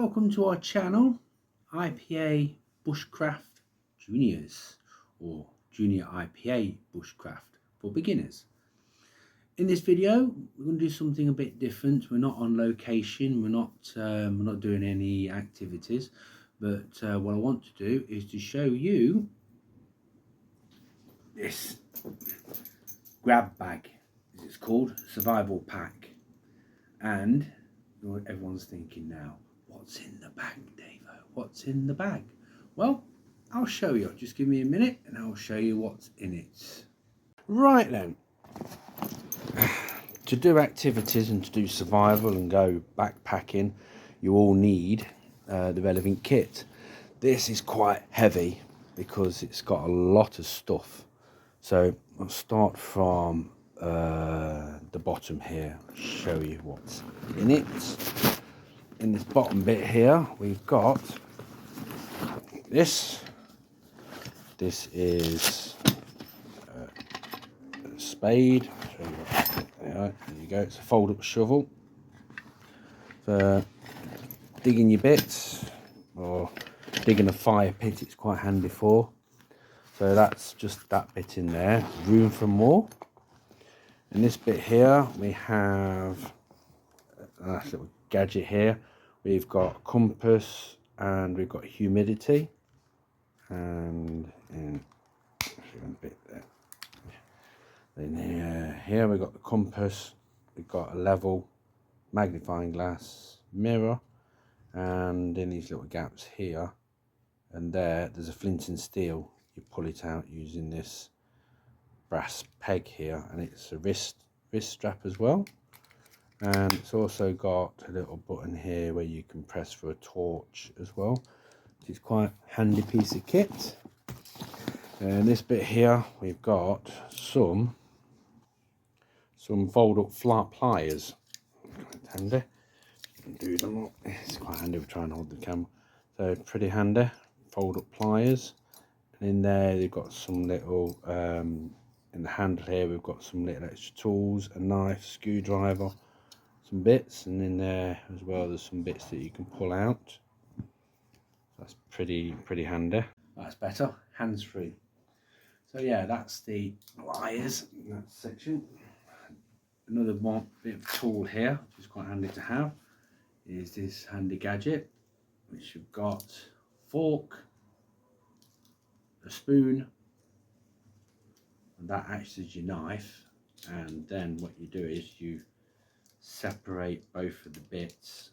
welcome to our channel, I.P.A Bushcraft Juniors, or Junior I.P.A Bushcraft for beginners. In this video, we're going to do something a bit different. We're not on location, we're not doing any activities, but what I want to do is to show you this grab bag, as it's called, survival pack. And everyone's thinking now, what's in the bag, Davo? What's in the bag? Well, I'll show you. Just give me a minute and I'll show you what's in it. Right then, to do activities and to do survival and go backpacking, you all need the relevant kit. This is quite heavy because it's got a lot of stuff. So I'll start from the bottom here, show you what's in it. In this bottom bit here, we've got this. This is a spade. There you go. It's a fold-up shovel for digging your bits or digging a fire pit. It's quite handy for. So that's just that bit in there. Room for more. In this bit here, we have a nice little gadget here. We've got a compass and we've got humidity. And in a bit there. Then here we've got the compass. We've got a level, magnifying glass, mirror, and in these little gaps here and there's a flint and steel. You pull it out using this brass peg here, and it's a wrist strap as well, and it's also got a little button here where you can press for a torch as well. It's quite a handy piece of kit. And this bit here we've got some fold-up flat pliers. Quite handy. You can do them up. It's quite handy. We're trying to hold the camera, so pretty handy. Fold-up pliers. And in there they've got some little in the handle here we've got some little extra tools, a knife, screwdriver, some bits, and in there as well there's some bits that you can pull out. That's pretty handy. That's better, hands-free. So yeah, that's the pliers in that section. Another one bit of tool here, which is quite handy to have, is this handy gadget, which you've got fork, a spoon, and that acts as your knife. And then what you do is you separate both of the bits,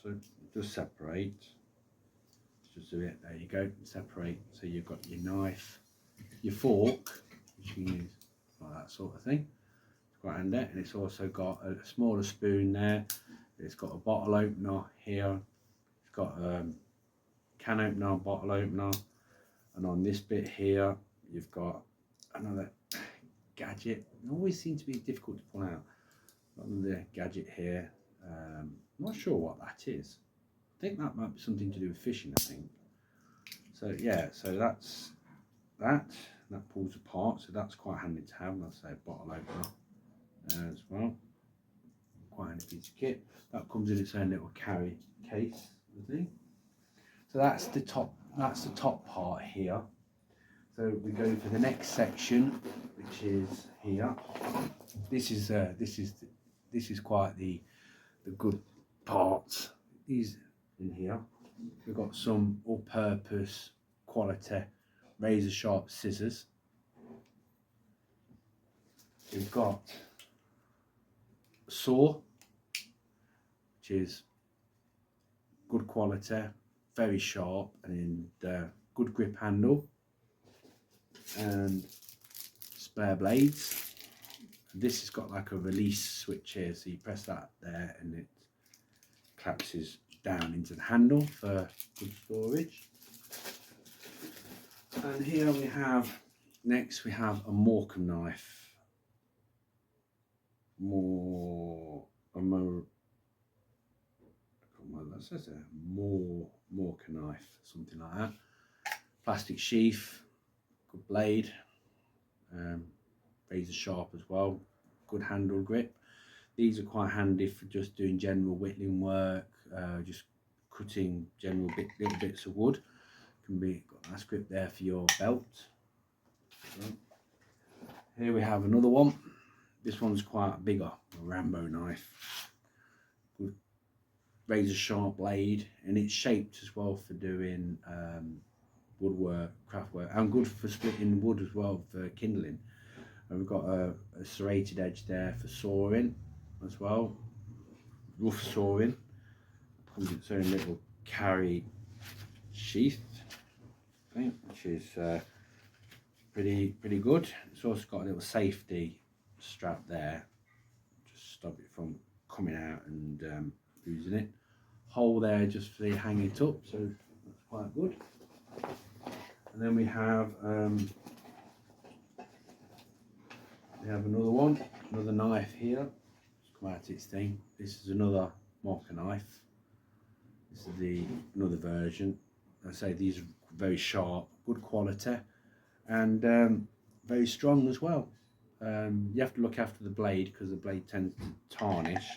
so just separate, just do it, there you go, separate. So you've got your knife, your fork, which you can use like that sort of thing. It's quite handy. And it's also got a smaller spoon there. It's got a bottle opener here. It's got a can opener, bottle opener, and on this bit here you've got another gadget. It always seems to be difficult to pull out. Another gadget here. I'm not sure what that is. I think that might be something to do with fishing, I think. So yeah, so that's that pulls apart, so that's quite handy to have. And I'll say a bottle opener as well. Quite handy piece of kit. That comes in its own little carry case, I think. So that's the top part here. So we go for the next section, which is here. This is quite the good part. These in here, we've got some all-purpose quality razor sharp scissors. We've got a saw, which is good quality, very sharp, and good grip handle, and spare blades. This has got like a release switch here, so you press that there and it collapses down into the handle for good storage. And here we have, next we have a Morcom knife. That says a Morcom knife, something like that. Plastic sheath, good blade, razor sharp as well, good handle grip. These are quite handy for just doing general whittling work, just cutting general little bits of wood. Can be got a nice grip there for your belt. Here we have another one. This one's quite bigger, a Rambo knife. Good razor sharp blade, and it's shaped as well for doing woodwork, craft work, and good for splitting wood as well for kindling. And we've got a serrated edge there for sawing as well, rough sawing. Comes with its own little carry sheath, I think, which is pretty good. It's also got a little safety strap there, just stop it from coming out and losing it. Hole there just for you hang it up, so that's quite good. And then we have another one, another knife here. Let's come out its thing. This is another marker knife. This is another version. I say these are very sharp, good quality, and very strong as well. You have to look after the blade because the blade tends to tarnish.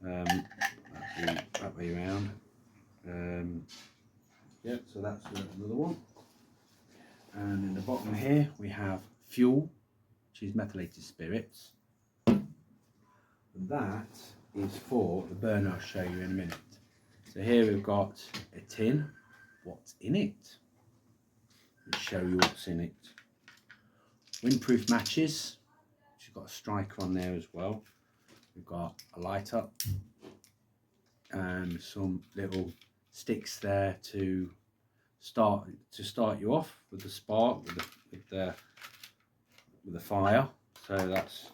That way around. Yep, so that's another one. And in the bottom here we have fuel, which is methylated spirits. And that is for the burner I'll show you in a minute. So here we've got a tin. What's in it? I'll show you what's in it. Windproof matches, which has got a striker on there as well. We've got a lighter and some little sticks there to start you off with the spark, with the fire. So that's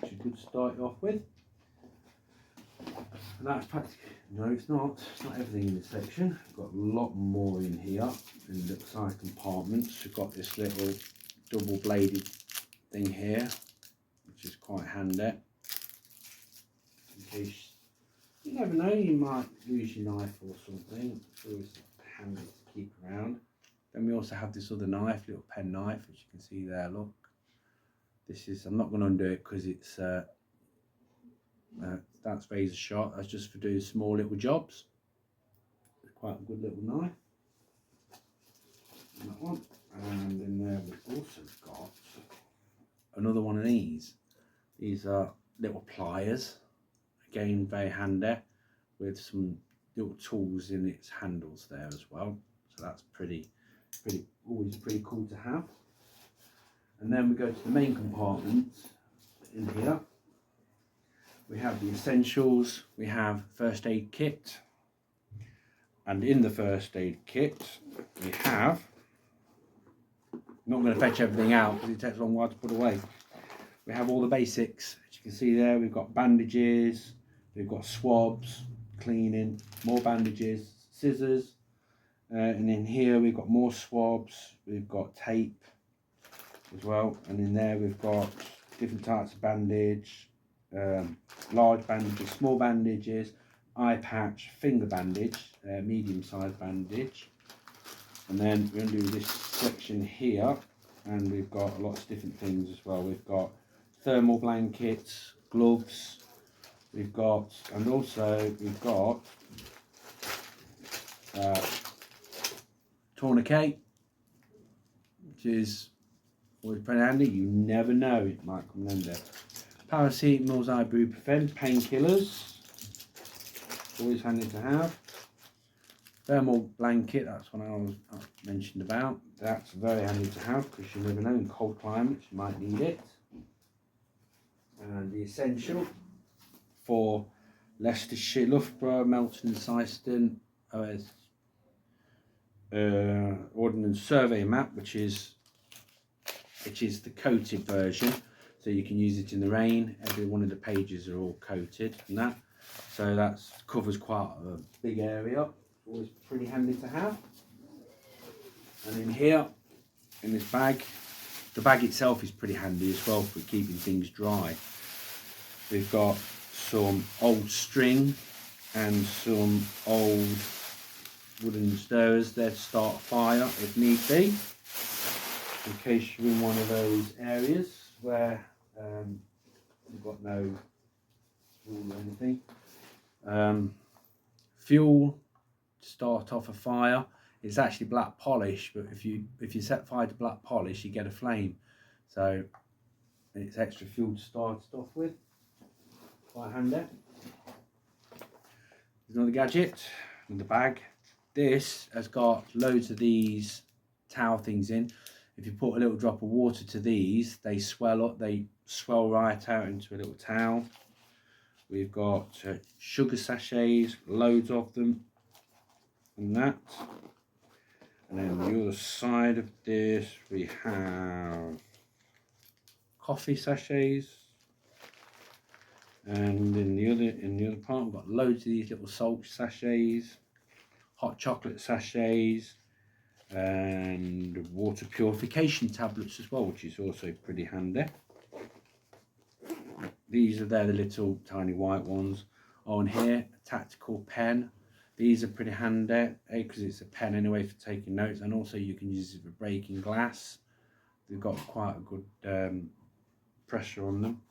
a good start you off with. And that's practically, no it's not everything in this section. We've got a lot more in here in little side compartments. We've got this little double bladed thing here, which is quite handy. In case, you never know, you might lose your knife or something. It's always handy to keep around. Then we also have this other knife, little pen knife, which you can see there, look. This is, I'm not going to undo it because it's that's razor sharp. That's just for doing small little jobs. It's quite a good little knife. And that one. And in there we've also got another one of these. These are little pliers. Again, very handy, with some little tools in its handles there as well. So that's always pretty cool to have. And then we go to the main compartment in here. We have the essentials. We have first aid kit, and in the first aid kit we have, I'm not going to fetch everything out because it takes a long while to put away. We have all the basics, as you can see there. We've got bandages, we've got swabs, cleaning, more bandages, scissors, and in here we've got more swabs, we've got tape as well, and in there we've got different types of bandage, large bandages, small bandages, eye patch, finger bandage, medium sized bandage. And then we're going to do this section here, and we've got lots of different things as well. We've got thermal blankets, gloves, we've got, and also we've got tourniquet, which is always pretty handy. You never know, it might come in there. Paracetamol, ibuprofen, painkillers, always handy to have. Thermal blanket, that's what I mentioned about. That's very handy to have because you never know, in cold climates you might need it. And the essential for Leicestershire, Loughborough, Melton and Syston Ordnance Survey Map, which is the coated version. So you can use it in the rain. Every one of the pages are all coated and that. So that covers quite a big area. Always pretty handy to have. And in here, in this bag, the bag itself is pretty handy as well for keeping things dry. We've got some old string and some old wooden stirrers there to start a fire if need be. In case you're in one of those areas where you've got no or anything. Fuel to start off a fire. It's actually black polish, but if you set fire to black polish, you get a flame. So it's extra fuel to start off with. Quite handy. There's another gadget, another bag. This has got loads of these towel things in. If you put a little drop of water to these, they swell up. They swell right out into a little towel. We've got sugar sachets, loads of them, and that. And then the other side of this, we have coffee sachets, and in the other part, we've got loads of these little salt sachets, hot chocolate sachets, and water purification tablets as well, which is also pretty handy. These are the little tiny white ones. Oh, and here, a tactical pen. These are pretty handy, because it's a pen anyway for taking notes, and also you can use it for breaking glass. They've got quite a good pressure on them.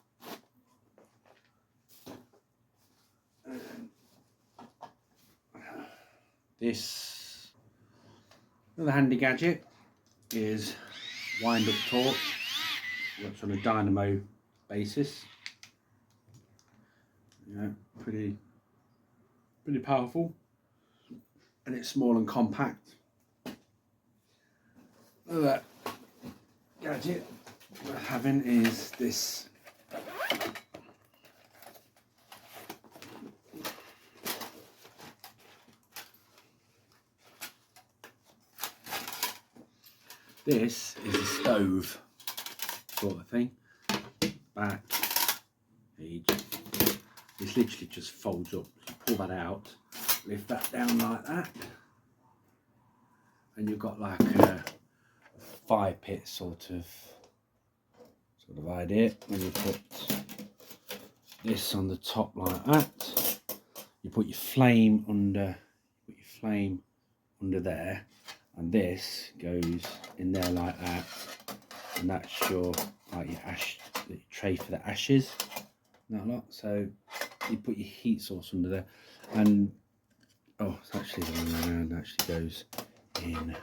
This another handy gadget is wind-up torch. Works on a dynamo basis. Yeah, pretty powerful, and it's small and compact. Another gadget we're having is this is a stove sort of thing. Back page. This literally just folds up. You pull that out, lift that down like that, and you've got like a fire pit sort of idea. When you put this on the top like that, you put your flame under. There, and this goes in there like that, and that's your your tray for the ashes. That lot. So you put your heat source under there, and it's actually the one around. Actually goes in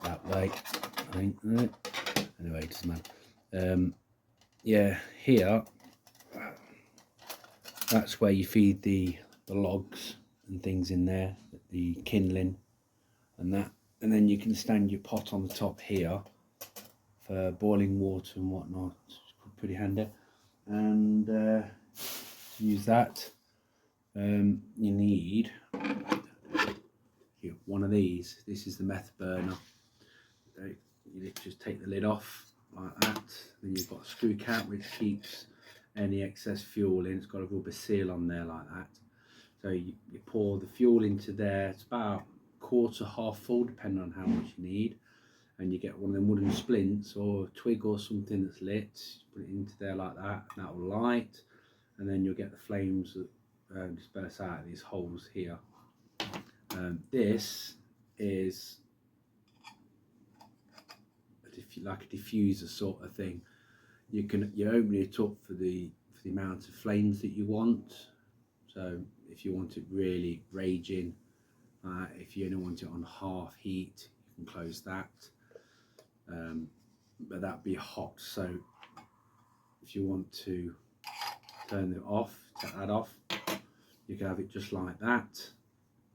that way. I think. Anyway, it doesn't matter. Yeah, here. That's where you feed the logs and things in there, the kindling and that, and then you can stand your pot on the top here for boiling water and whatnot. It's pretty handy. And to use that, you need one of these. This is the meth burner. You just take the lid off like that. Then you've got a screw cap which keeps any excess fuel in. It's got a rubber seal on there like that. So you pour the fuel into there. It's about quarter, half full, depending on how much you need. And you get one of them wooden splints or a twig or something that's lit. Put it into there like that, and that will light. And then you'll get the flames that disperse out of these holes here. This is like a diffuser sort of thing. You open it up for the amount of flames that you want. So if you want it really raging, if you only want it on half heat, you can close that. But that'd be hot. So if you want to turn it off, take that off, you can have it just like that.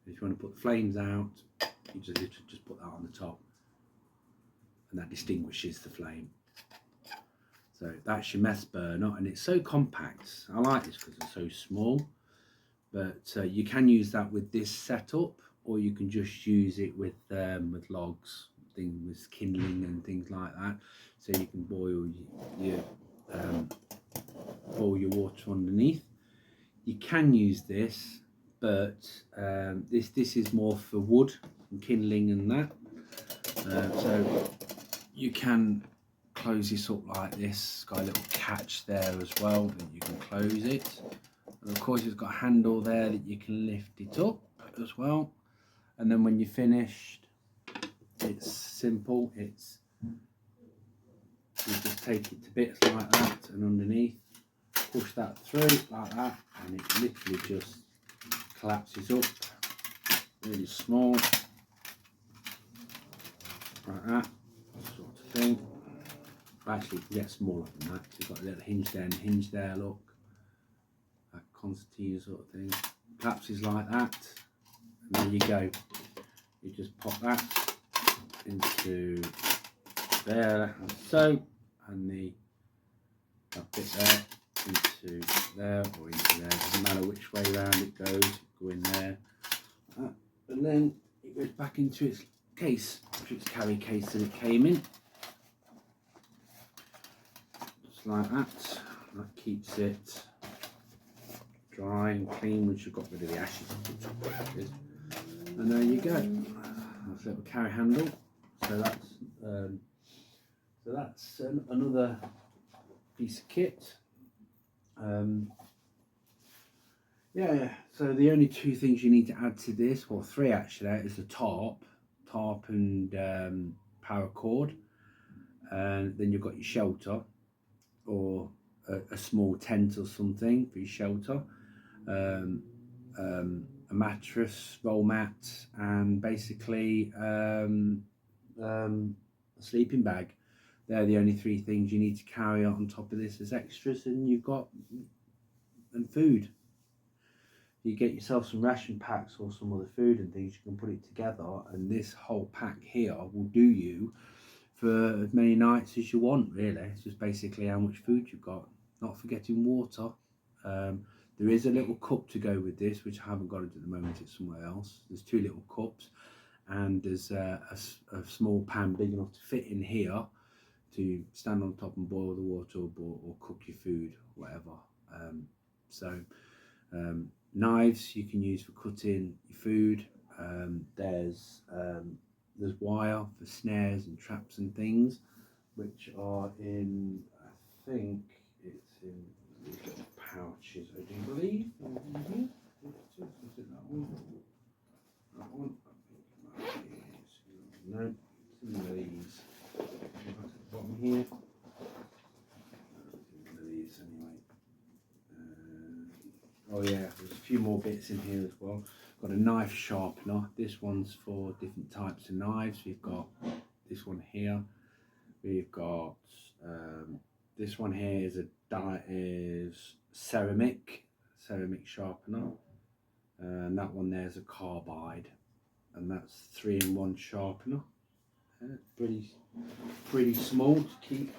If you want to put the flames out, you just put that on the top, and that distinguishes the flame. So that's your meth burner, and it's so compact. I like this because it's so small. But you can use that with this setup, or you can just use it with logs, things with kindling and things like that. So you can boil your water underneath. You can use this, but this is more for wood and kindling and that. So you can close this up like this. It's got a little catch there as well that you can close it. And of course, it's got a handle there that you can lift it up as well. And then when you're finished, it's simple. You just take it to bits like that, and underneath push that through like that, and it literally just collapses up, really small, like that sort of thing. Actually, you can get smaller than that. You've got a little hinge there and hinge there, look, that concertina sort of thing. Collapses like that, and there you go. You just pop that into there, like so, and that bit there into there or into there. Doesn't matter which way around it goes. Go in there, and then it goes back into its case, its carry case that it came in, just like that. That keeps it dry and clean once you've got rid of the ashes. And there you go. That's a little carry handle. So that's another piece of kit. Yeah. So the only two things you need to add to this, or three actually, is the tarp and paracord, and then you've got your shelter, or a small tent or something for your shelter. A mattress, roll mat, and basically a sleeping bag. They're the only three things you need to carry on top of this as extras, and you've got food. You get yourself some ration packs or some other food and things, you can put it together, and this whole pack here will do you for as many nights as you want, really. It's just basically how much food you've got. Not forgetting water. There is a little cup to go with this, which I haven't got it at the moment, it's somewhere else. There's two little cups, and there's a small pan big enough to fit in here to stand on top and boil the water or cook your food, whatever. Knives you can use for cutting your food. There's wire for snares and traps and things, which are in, I think it's in these little pouches, I do believe. Is it that one? That one? No, it's in these. At the bottom here. These anyway. Oh yeah, there's a few more bits in here as well. Got a knife sharpener. This one's for different types of knives. We've got this one here. We've got this one here is ceramic sharpener, and that one there's a carbide, and that's 3-in-1 sharpener. Pretty small to keep.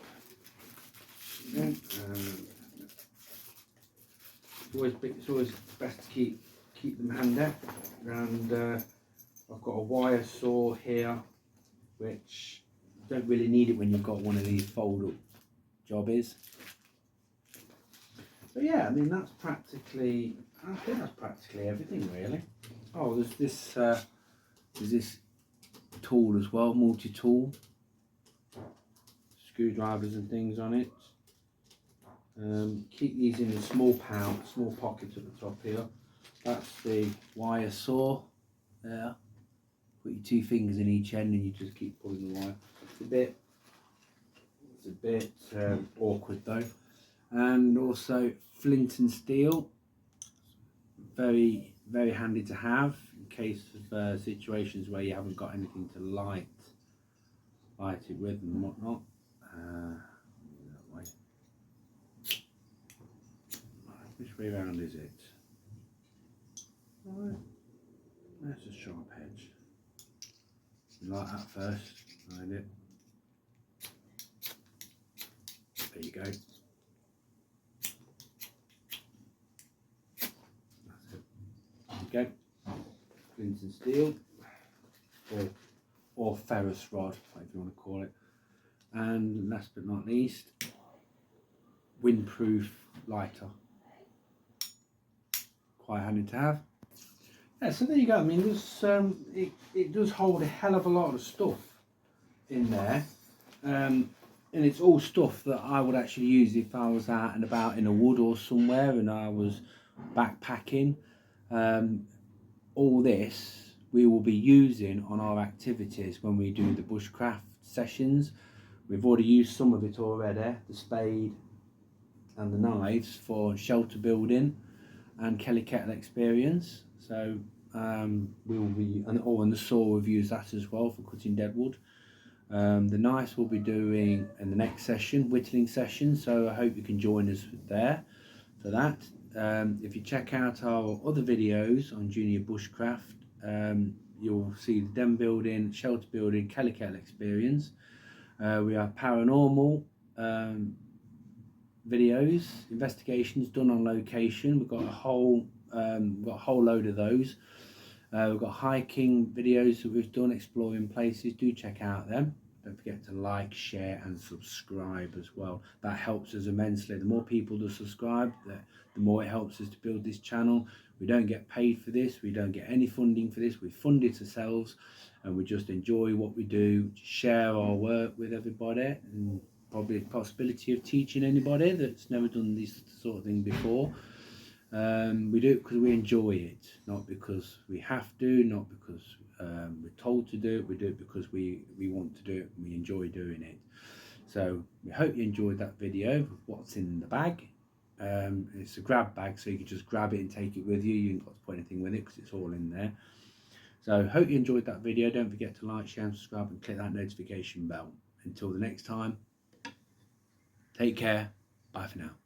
It's always best to keep them handy. And I've got a wire saw here, which you don't really need it when you've got one of these fold-up jobbies. But yeah, I mean I think that's practically everything really. Oh, there's this tool as well, multi-tool, screwdrivers and things on it. Keep these in a small pocket at the top here. That's the wire saw there. Put your 2 fingers in each end and you just keep pulling the wire. It's a bit awkward though. And also flint and steel, very handy to have in case of situations where you haven't got anything to light it with and whatnot. That way. Which way round is it? Right. There's a sharp edge. You like that first, find it. There you go. That's it. There you go. Flint and steel, or ferrous rod, if you want to call it. And last but not least, windproof lighter. Quite handy to have. Yeah, so there you go. I mean, there's it does hold a hell of a lot of stuff in there, and it's all stuff that I would actually use if I was out and about in a wood or somewhere and I was backpacking. All this we will be using on our activities when we do the bushcraft sessions. We've already used some of it already, the spade and the knives for shelter building and Kelly Kettle experience. So we'll be, and the saw we've used that as well for cutting dead wood. The knives we'll be doing in the next session, whittling session, so I hope you can join us there for that. If you check out our other videos on junior bushcraft, you'll see the den building, shelter building, Kelly Kettle experience. We have paranormal videos, investigations done on location. We've got a whole load of those. We've got hiking videos that we've done, exploring places. Do check out them. Don't forget to like, share and subscribe as well. That helps us immensely. The more people that subscribe, the more it helps us to build this channel. We don't get paid for this. We don't get any funding for this. We fund it ourselves, and we just enjoy what we do, share our work with everybody, and probably a possibility of teaching anybody that's never done this sort of thing before. We do it because we enjoy it, not because we have to, not because we're told to do it. We do it because we want to do it and we enjoy doing it. So we hope you enjoyed that video of what's in the bag. It's a grab bag, so you can just grab it and take it with you. You haven't got to put anything with it because it's all in there. So hope you enjoyed that video. Don't forget to like, share and subscribe and click that notification bell. Until the next time, take care. Bye for now.